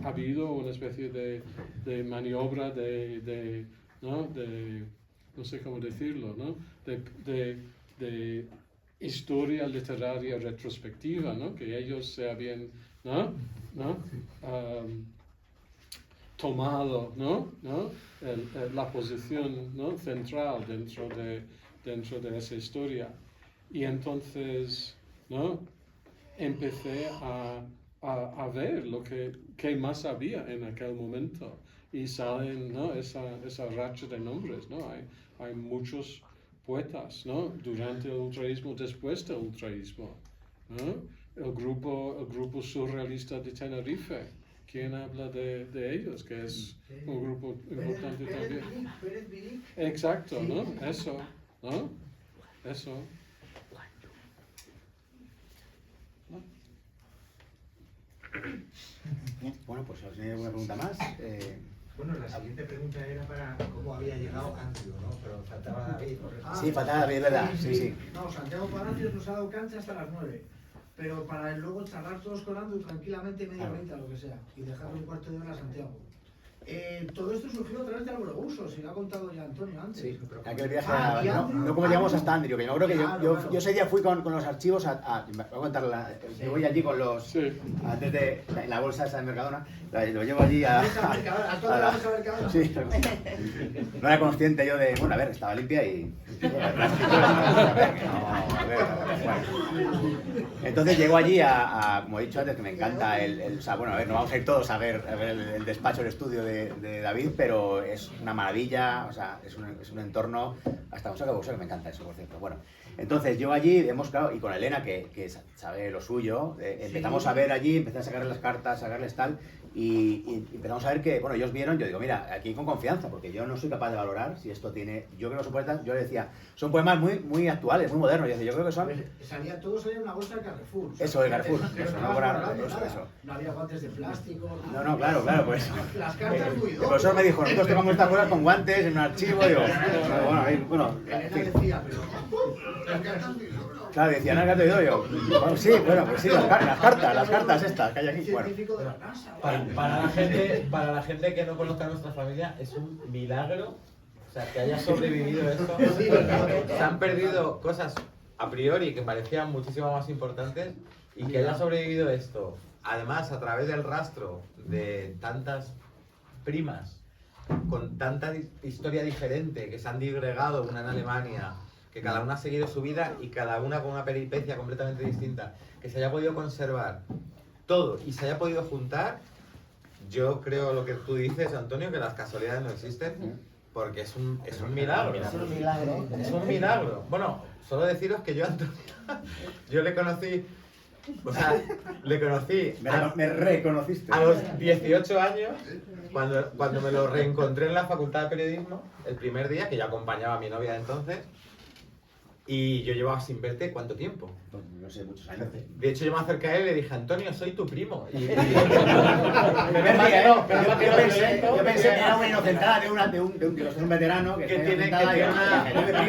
habido una especie de maniobra no sé cómo decirlo, ¿no? de historia literaria retrospectiva, ¿no? Que ellos se habían, ¿no? tomado, ¿no? La posición, ¿no? central dentro de esa historia. Y entonces, ¿no? empecé a ver qué más había en aquel momento. Y salen, ¿no? esa racha de nombres, ¿no? Hay muchos poetas, ¿no? Durante el ultraísmo, después del ultraísmo, ¿no? El grupo surrealista de Tenerife, ¿quién habla de ellos? Que es un grupo importante también. Pérez Viric. Exacto, ¿no? Eso, ¿no? Eso. Bueno, pues si hay alguna pregunta más. Bueno, la siguiente pregunta era para cómo había llegado Andrew, ¿no? Pero faltaba David. Sí, faltaba David, ¿verdad? Sí. No, Santiago Palacios nos ha dado cancha hasta las 9. Pero para luego charlar todos con Andrew tranquilamente media horita, lo que sea. Y dejarle un cuarto de hora a Santiago. Todo esto surgió a través de Álvaro Uso, si lo ha contado ya Antonio antes. Sí, aquel viaje no como llegamos hasta Andrew, que yo creo que yo ese día fui con los archivos voy a contar yo voy allí con los antes de en la bolsa esa de Mercadona, lo llevo allí sí, no era consciente yo de, bueno, a ver, estaba limpia y entonces llego allí como he dicho antes, que me encanta o sea, bueno, a ver, no vamos a ir todos a ver el despacho, el estudio de David, pero es una maravilla, o sea, es un entorno, hasta un saco que me encanta eso, por cierto. Bueno, entonces yo allí hemos, claro, y con Elena, que sabe lo suyo, empezamos a ver allí, empecé a sacarle las cartas, sacarles tal, y empezamos a ver que, bueno, ellos vieron, yo digo, mira, aquí con confianza, porque yo no soy capaz de valorar si esto tiene, yo creo que son poetas, yo le decía, son poemas muy actuales, muy modernos, yo creo que son... Todo salía en una bolsa de Carrefour. Eso, de Carrefour, eso, No había guantes de plástico. No, claro, pues... Las cartas muy el profesor me dijo, nosotros tomamos estas cosas con guantes, en un archivo, digo, bueno, Elena decía, pero las cartas muy duro. claro, decían el gato y yo, bueno, sí, las cartas estas que hay aquí. Bueno. Científico de la NASA. Para la gente que no conozca a nuestra familia, es un milagro, o sea, que haya sobrevivido esto. Se han perdido cosas a priori que parecían muchísimo más importantes y que haya sobrevivido esto. Además, a través del rastro de tantas primas con tanta historia diferente que se han disgregado, una en Alemania, que cada una ha seguido su vida y cada una con una peripecia completamente distinta, que se haya podido conservar todo y se haya podido juntar. Yo creo lo que tú dices, Antonio, que las casualidades no existen, porque es un milagro. Es un milagro. Es un milagro. Bueno, solo deciros que yo a Antonio, yo le conocí, o sea, le conocí... Me reconociste. A los 18 años, cuando me lo reencontré en la Facultad de Periodismo, el primer día, que yo acompañaba a mi novia de entonces, y yo llevaba sin verte ¿cuánto tiempo? No sé, muchos años. De hecho, yo me acerqué a él y le dije, Antonio, soy tu primo. Y... Yo pensé que era una inocentada de un veterano que tiene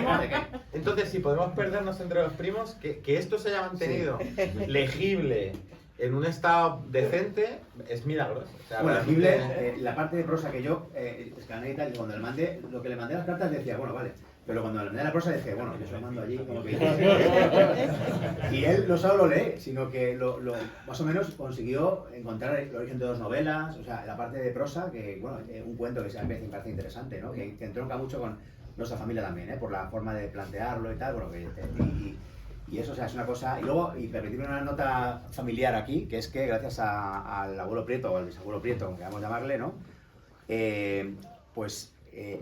una... Entonces, si podemos perdernos entre los primos, que esto se haya mantenido legible en un estado decente, es milagroso. O sea, bueno, realmente... legible, la parte de prosa que yo escaneé y tal, y cuando le mandé, lo que le mandé las cartas decía, bueno, vale. Pero cuando le mandé la prosa dije, bueno, yo se lo mando allí, como que... Y él no solo lo lee, sino que más o menos consiguió encontrar el origen de 2 novelas, o sea, la parte de prosa, que, bueno, un cuento que a mí me parece interesante, ¿no? Que entronca mucho con nuestra familia también, por la forma de plantearlo y tal, bueno, y eso, o sea, es una cosa... Y luego, y permitirme una nota familiar aquí, que es que gracias al abuelo Prieto, o al bisabuelo Prieto, como queramos llamarle, ¿no?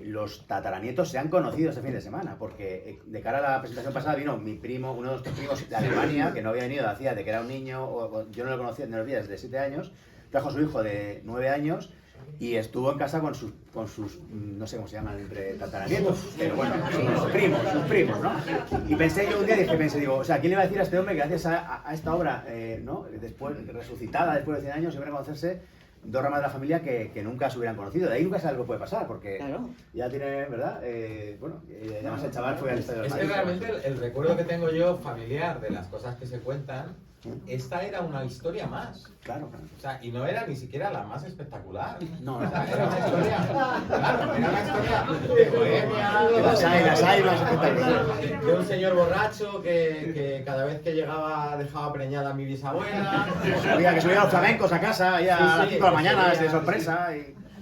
Los tataranietos se han conocido este fin de semana, porque de cara a la presentación pasada vino mi primo, uno de nuestros primos de Alemania, que no había venido, hacía de que era un niño, yo no lo conocía, no lo vi desde 7 años, trajo a su hijo de 9 años y estuvo en casa con sus no sé cómo se llaman, entre tataranietos, pero bueno, sus primos, ¿no? Y pensé yo un día, digo, o sea, ¿quién le va a decir a este hombre que gracias a esta obra, ¿no? Después, resucitada después de 100 años, se van a conocerse 2 ramas de la familia que nunca se hubieran conocido? De ahí nunca sabe lo que puede pasar, porque claro, ya tiene, ¿verdad? Además el chaval fue al estadio del Madrid. Es que realmente el recuerdo que tengo yo familiar de las cosas que se cuentan, esta era una historia más. Claro. O sea, y no era ni siquiera la más espectacular. No. O sea, era una historia, claro, era una historia de bohemia, de un señor borracho que cada vez que llegaba dejaba preñada a mi bisabuela. Que subía los flamencos a casa ya a las 5 de la mañana de sorpresa.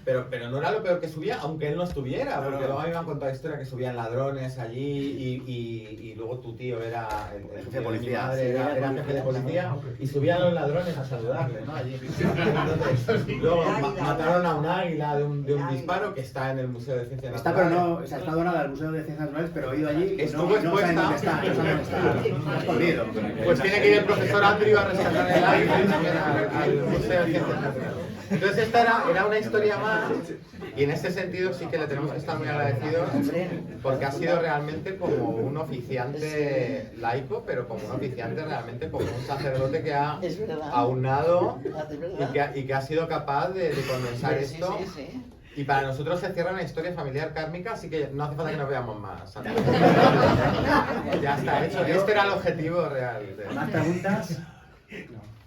Pero no era lo peor que subía, aunque él no estuviera, porque luego a mí me han contado la historia que subían ladrones allí y luego tu tío era el jefe de policía, mi madre era jefe de policía y subían los ladrones a saludarle, ¿no? Allí. Entonces, luego mataron a un águila de un disparo que está en el Museo de Ciencias Naturales. Está, pero no, o sea, está donada al Museo de Ciencias Naturales, pero he ido allí y no saben dónde está, está escondido. Pues tiene que ir el profesor Andrew a rescatar el águila al Museo de Ciencias Naturales. Entonces esta era una historia más y en ese sentido sí que le tenemos que estar muy agradecidos porque ha sido realmente como un oficiante laico, pero como un oficiante realmente como un sacerdote que ha aunado y que ha sido capaz de condensar esto. Y para nosotros se cierra una historia familiar kármica, así que no hace falta que nos veamos más. Ya está hecho. Este era el objetivo real. ¿Más preguntas?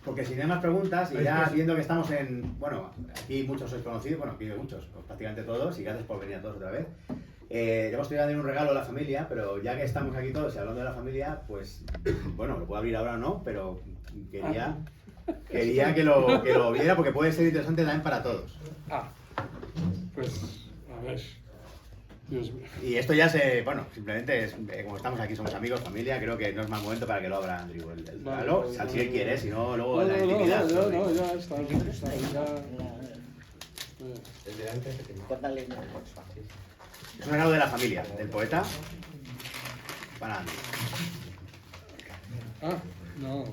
Porque si no hay más preguntas, y ya viendo que estamos en... Bueno, aquí muchos sois conocidos, bueno, aquí muchos, pues prácticamente todos, y gracias por venir a todos otra vez. Hemos tenido que dar un regalo a la familia, pero ya que estamos aquí todos y hablando de la familia, pues, bueno, lo puedo abrir ahora o no, pero quería que lo viera porque puede ser interesante también para todos. Pues, a ver... Y esto ya bueno, simplemente es, como estamos aquí, somos amigos, familia, creo que no es mal momento para que lo abra Andrew el regalo, si él quiere, si no, luego en la intimidad. No, ya está, El de antes que tenía. Es un regalo de la familia, del poeta para Andy. Ah, no.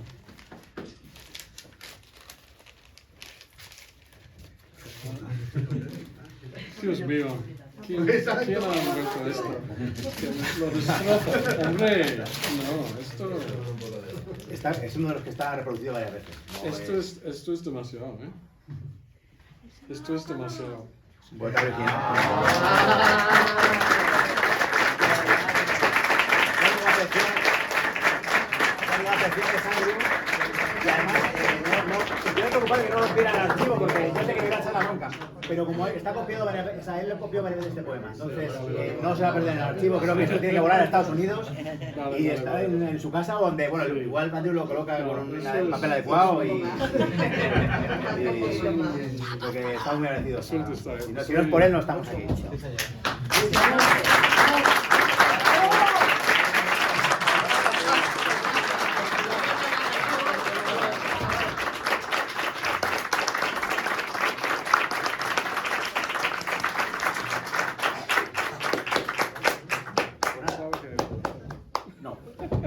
Dios mío. ¿Quién ha envuelto esto? Que lo destroza. Hombre, no, esto... Es uno de los que está reproducido varias veces. No Esto es demasiado, ¿eh? Esto es demasiado. Poeta virginal. Y además, se quiere preocupar que no lo pierda el archivo, porque yo sé que me va a echar la bronca. Pero como está copiado varias veces, o sea, él lo copió varias veces este poema. Entonces, no se va a perder en el archivo. Creo que esto tiene que volar a Estados Unidos y está en su casa, donde, bueno, igual Andrew lo coloca con un papel adecuado y porque estamos muy agradecidos. Si no es por él, no estamos aquí.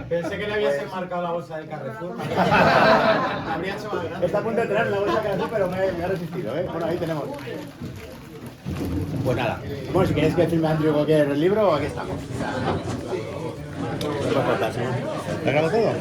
Pensé que le habías enmarcado la bolsa del Carrefour. Habría hecho más grande. Está a punto de tener la bolsa que hacer, pero me ha resistido, ¿eh? Bueno, ahí tenemos. Pues nada. Bueno, si queréis que firme Andrew cualquier libro, aquí estamos. ¿Te grabo todo?